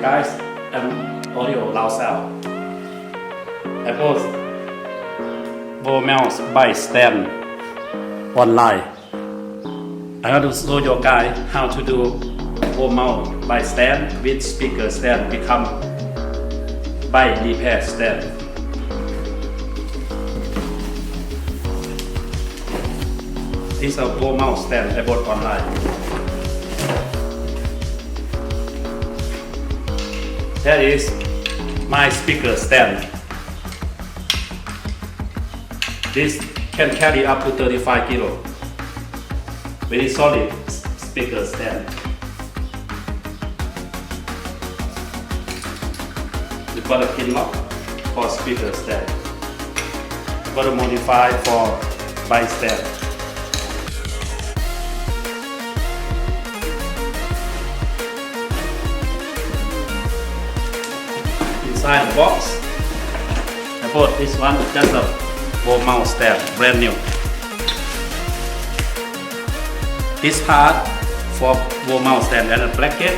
guys and audio loud sound. I bought Bo mouse by stand online. I want to show you guys how to do Bo mouse by stand with speaker stand become by repair stand. This is a Bo mouse stand I bought online. That is my speaker stand. This can carry up to 35 kilo. Very solid speaker stand. We got a pin lock for speaker stand. Got to modify for by stand. Inside the box, I bought this one, just a Bo mouse stand, brand new. This part for Bo mouse stand and a bracket.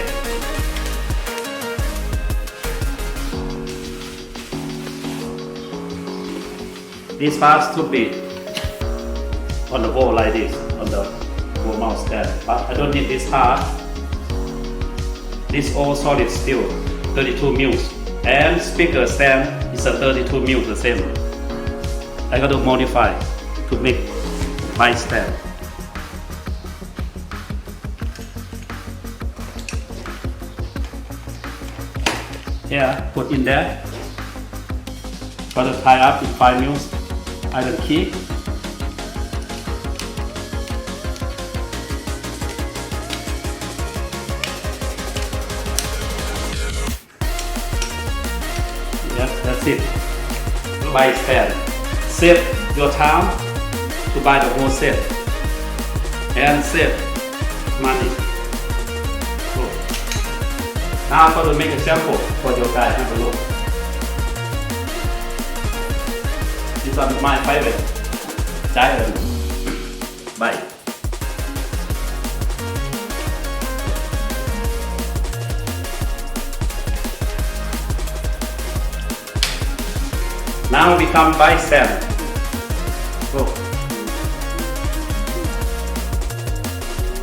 This part to be on the wall like this, on the Bo mouse stand. But I don't need this part. This all solid steel, 32 mils. And speaker stand is a 32 mil the same. I got to modify to make my stand. Here, put in there. Got to tie up in 5 mils iron key. Yes, that's it. Buy stand. Save your time to buy the whole set and save money. So, now I'm going to make a sample for your guys to have a look. This is my favorite diamond. Bye. Now become by stand. Go.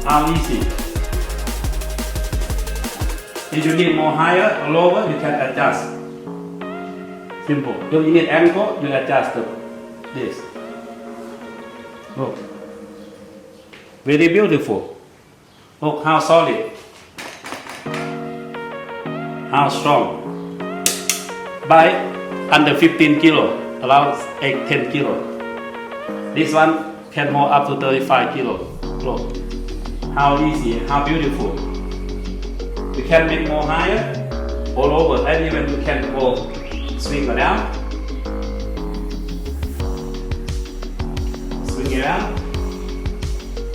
How easy. If you need more higher or lower, you can adjust. Simple. If you need angle, you adjust this. Look. Very beautiful. Look how solid. How strong. By under 15 kilo, around 10 kilo. This one can more up to 35 kilo. Look, how easy, how beautiful. You can make more higher, all over, and even you can go swing around. Swing around.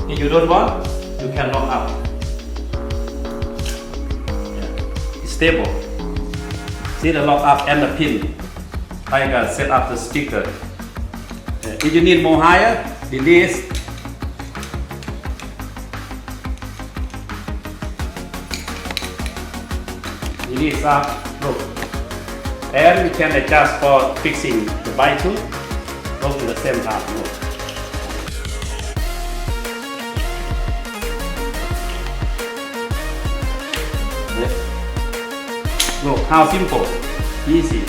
If you don't want, you can lock up. Yeah. It's stable. See the lock up and the pin. I can set up the speaker. If you need more higher, release. Release up, look. And we can adjust for fixing the bite too. Look at the same time, look. Look how simple, easy.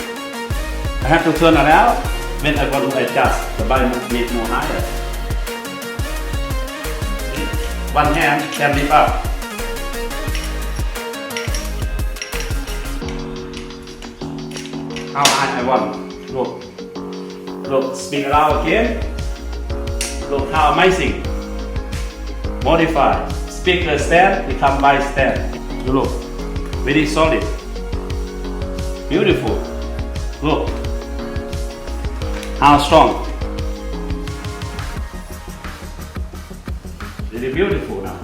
I have to turn around when I want to adjust the body make more higher. One hand can lift up. How high I want. Look. Look, spin around again. Look how amazing. Modify. Speaker stand become by stand. You look. Very solid. Beautiful. Look. How strong. Really beautiful now.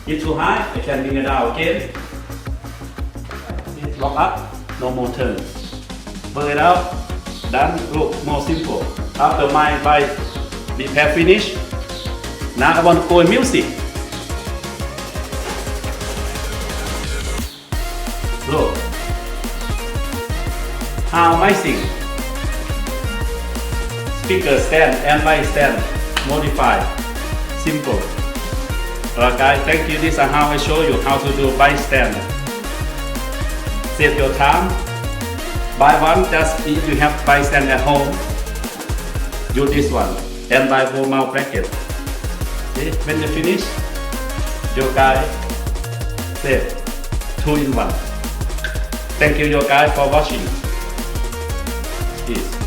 If too high, I can bring it down again. Lock up, no more turn. Burn it out, done, look more simple. After my repair finish, now I want to go in music. Look. How amazing. Speaker stand and mic stand modified. Simple. Alright guys, thank you. This is how I show you how to do mic stand. Save your time. Buy one just if you have mic stand at home. Use this one and buy full mount bracket. See, when you finish, your guy save 2 in 1. Thank you, your guy, for watching. Peace.